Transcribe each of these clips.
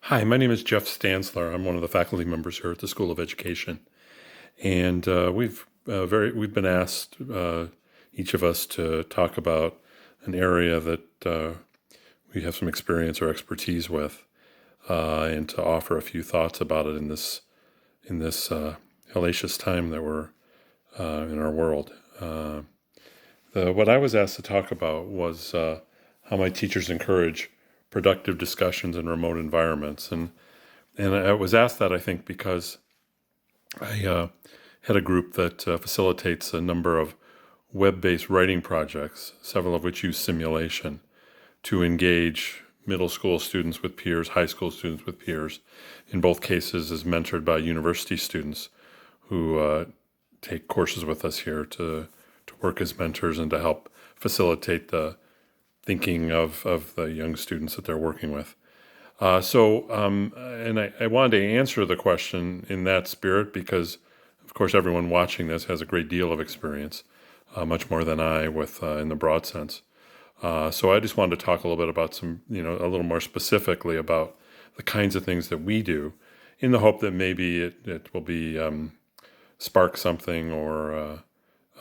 Hi, my name is Jeff Stanzler. I'm one of the faculty members here at the School of Education, and we've been asked, each of us, to talk about an area that we have some experience or expertise with, and to offer a few thoughts about it in this hellacious time that we're in our world. What I was asked to talk about was how my teachers encourage productive discussions in remote environments, and I was asked that, I think, because I had a group that facilitates a number of web-based writing projects, several of which use simulation to engage middle school students with peers, high school students with peers. In both cases, is mentored by university students who take courses with us here to work as mentors and to help facilitate the thinking of the young students that they're working with. And I wanted to answer the question in that spirit because, of course, everyone watching this has a great deal of experience, much more than I with in the broad sense. So I just wanted to talk a little bit about a little more specifically about the kinds of things that we do, in the hope that maybe it will be spark something or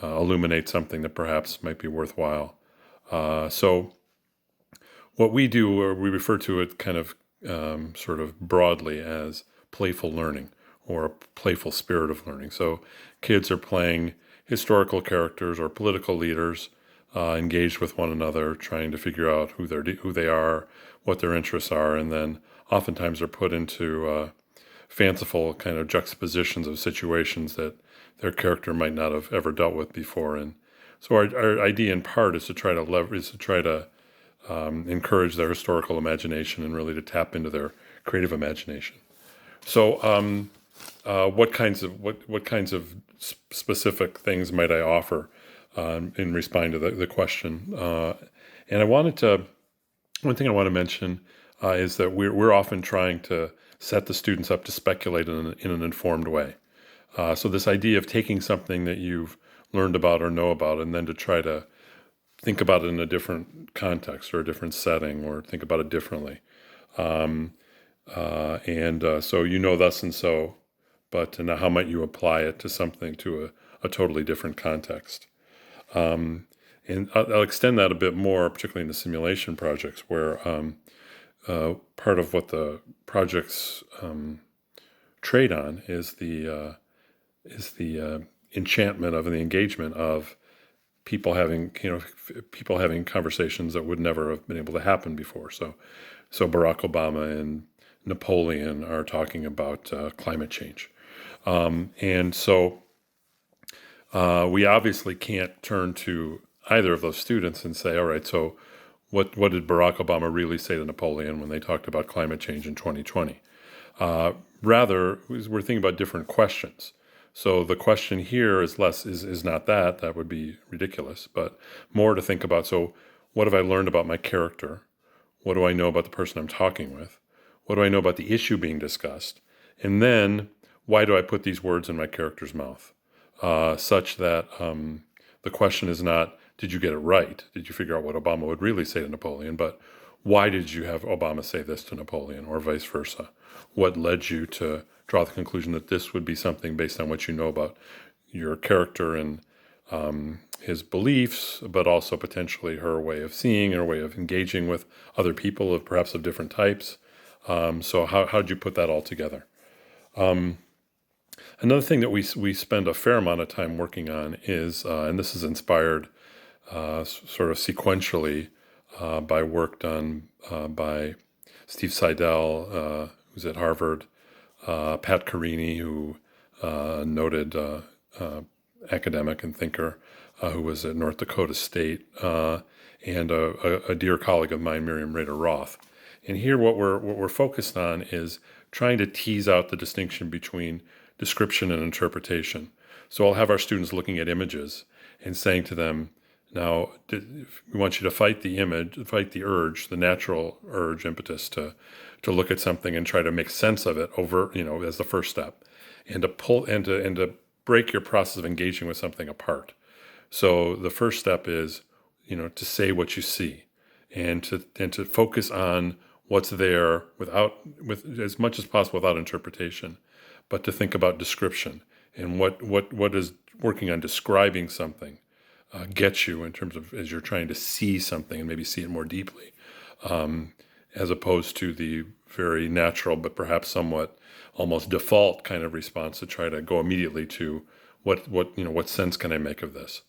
illuminate something that perhaps might be worthwhile. So what we do, or we refer to it kind of sort of broadly as playful learning or a playful spirit of learning. So kids are playing historical characters or political leaders, engaged with one another, trying to figure out who they are, what their interests are, and then oftentimes they're put into fanciful kind of juxtapositions of situations that their character might not have ever dealt with before. And so our idea in part is to try to encourage their historical imagination and really to tap into their creative imagination. So, what kinds of specific things might I offer in responding to the question? And one thing I want to mention is that we're often trying to set the students up to speculate in an informed way. So this idea of taking something that you've learned about or know about, and then to try to think about it in a different context or a different setting, or think about it differently. So thus and so, but now how might you apply it to something, to a totally different context? And I'll extend that a bit more, particularly in the simulation projects, where part of what the projects trade on is the enchantment of the engagement of people having conversations that would never have been able to happen before. So Barack Obama and Napoleon are talking about climate change, and so we obviously can't turn to either of those students and say, all right, so what did Barack Obama really say to Napoleon when they talked about climate change in 2020? Rather, we're thinking about different questions. So the question here is not that would be ridiculous, but more to think about. So what have I learned about my character? What do I know about the person I'm talking with? What do I know about the issue being discussed? And then why do I put these words in my character's mouth? Such that the question is not, did you get it right? Did you figure out what Obama would really say to Napoleon? But why did you have Obama say this to Napoleon, or vice versa? What led you to draw the conclusion that this would be something based on what you know about your character and his beliefs, but also potentially her way of seeing, her way of engaging with other people of perhaps of different types? So how'd you put that all together? Another thing that we spend a fair amount of time working on is, and this is inspired sort of sequentially by work done by Steve Seidel, who's at Harvard, Pat Carini, who noted academic and thinker, who was at North Dakota State, and a dear colleague of mine, Miriam Rader Roth. And here, what we're focused on is trying to tease out the distinction between description and interpretation. So I'll have our students looking at images and saying to them, now, we want you to fight the urge, the natural urge, impetus to look at something and try to make sense of it as the first step, and to break your process of engaging with something apart. So the first step is, to say what you see, and to focus on what's there with as much as possible without interpretation, but to think about description and what is working on describing something gets you in terms of as you're trying to see something and maybe see it more deeply, as opposed to the very natural but perhaps somewhat almost default kind of response to try to go immediately to what sense can I make of this.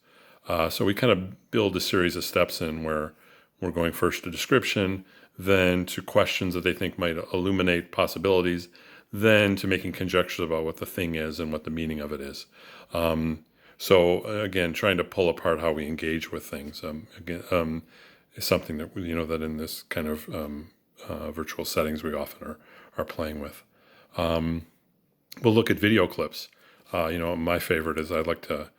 So we kind of build a series of steps in where we're going first to description, then to questions that they think might illuminate possibilities, then to making conjectures about what the thing is and what the meaning of it is. So again, trying to pull apart how we engage with things is something that that in this kind of virtual settings we often are playing with. We'll look at video clips. My favorite is I'd like to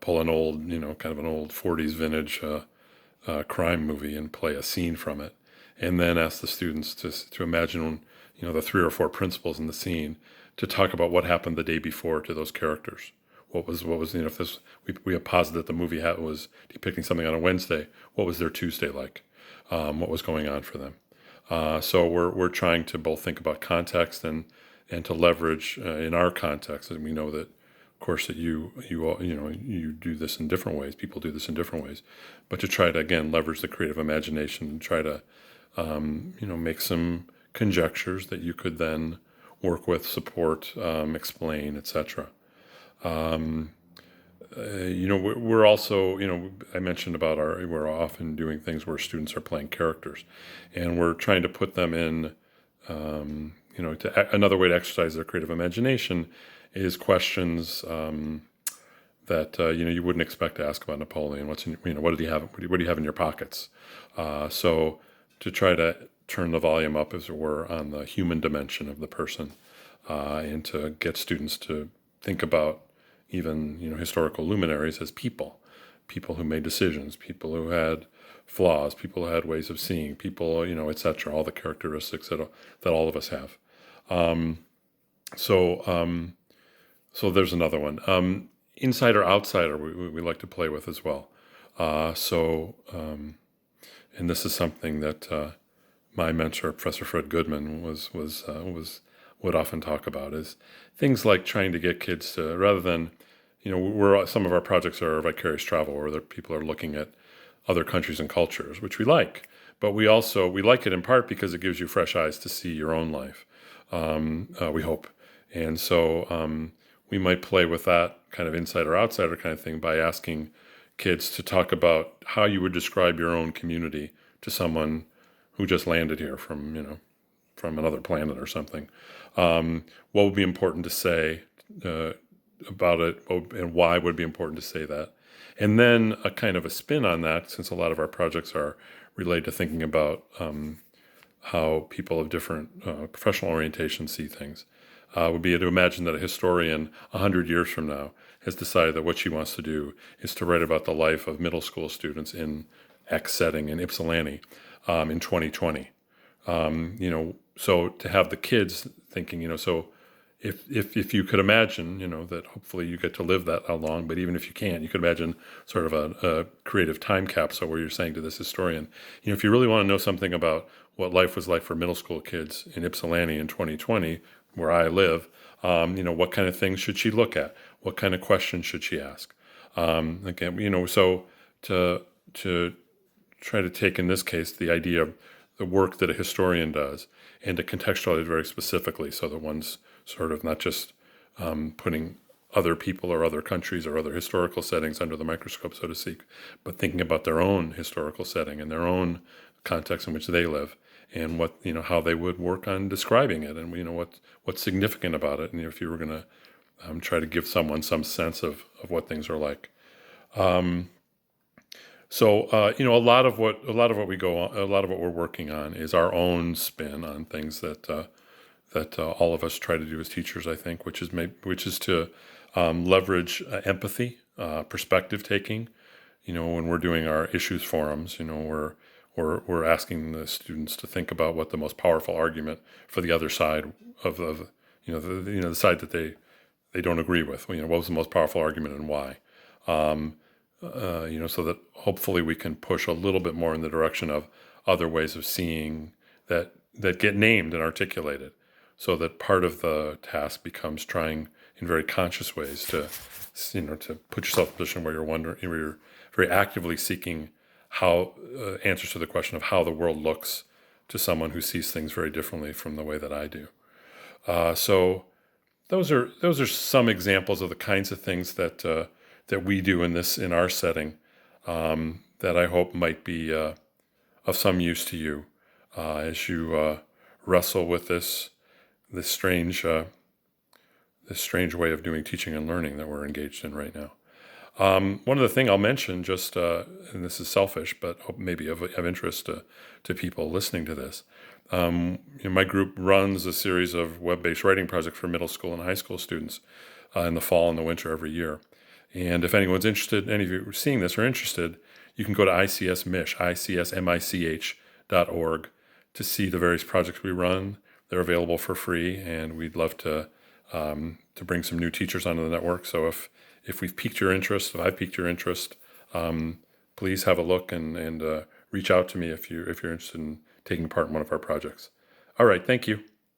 pull an old kind of an old 40s vintage crime movie and play a scene from it, and then ask the students to imagine the 3 or 4 principals in the scene, to talk about what happened the day before to those characters. What was if this we have posited that the movie was depicting something on a Wednesday, what was their Tuesday like? What was going on for them? So we're trying to both think about context and to leverage in our context, and we know that, of course, that you do this in different ways. People do this in different ways, but to try to again leverage the creative imagination and try to make some conjectures that you could then work with, support, explain, etc. We're also, I mentioned about we're often doing things where students are playing characters, and we're trying to put them in, another way to exercise their creative imagination is questions that you wouldn't expect to ask about Napoleon. What do you have? What do you have in your pockets? So to try to turn the volume up, as it were, on the human dimension of the person, and to get students to think about even historical luminaries as people who made decisions, people who had flaws, people who had ways of seeing, people etc. All the characteristics that all of us have. So there's another one. Insider outsider we like to play with as well. And this is something that my mentor, Professor Fred Goodman, would often talk about, is things like trying to get kids to, rather than, some of our projects are vicarious travel, where people are looking at other countries and cultures, which we like, but we like it in part because it gives you fresh eyes to see your own life. We hope, and so we might play with that kind of insider outsider kind of thing by asking kids to talk about how you would describe your own community to someone who just landed here from another planet or something. What would be important to say about it, and why would it be important to say that? And then a kind of a spin on that, since a lot of our projects are related to thinking about how people of different professional orientations see things, would be to imagine that a historian 100 years from now has decided that what she wants to do is to write about the life of middle school students in X setting in Ypsilanti in 2020. So to have the kids thinking, so if you could imagine, that hopefully you get to live that long, but even if you can't, you could imagine sort of a creative time capsule where you're saying to this historian, if you really want to know something about what life was like for middle school kids in Ypsilanti in 2020, where I live, what kind of things should she look at? What kind of questions should she ask? Again, so to try to take, in this case, the idea of the work that a historian does and to contextualize it very specifically, so that one's sort of not just putting other people or other countries or other historical settings under the microscope, so to speak, but thinking about their own historical setting and their own context in which they live, and what how they would work on describing it, and what's significant about it, and if you were going to try to give someone some sense of what things are like. So a lot of what we're working on is our own spin on things that all of us try to do as teachers, I think, which is to leverage empathy, perspective taking. When we're doing our issues forums, we're asking the students to think about what the most powerful argument for the other side of the side that they don't agree with. What was the most powerful argument and why? So that hopefully we can push a little bit more in the direction of other ways of seeing that that get named and articulated, so that part of the task becomes trying in very conscious ways to, to put yourself in a position where where you're very actively seeking how answers to the question of how the world looks to someone who sees things very differently from the way that I do. So those are some examples of the kinds of things that we do in our setting, that I hope might be of some use to you as you wrestle with this strange this strange way of doing teaching and learning that we're engaged in right now. One other thing I'll mention, just and this is selfish, but maybe of interest to people listening to this. My group runs a series of web-based writing projects for middle school and high school students in the fall and the winter every year. And if anyone's interested, any of you are seeing this or interested, you can go to icsmich.org to see the various projects we run. They're available for free, and we'd love to bring some new teachers onto the network. So if we've piqued your interest, if I've piqued your interest, please have a look and reach out to me if you're interested in taking part in one of our projects. All right, thank you.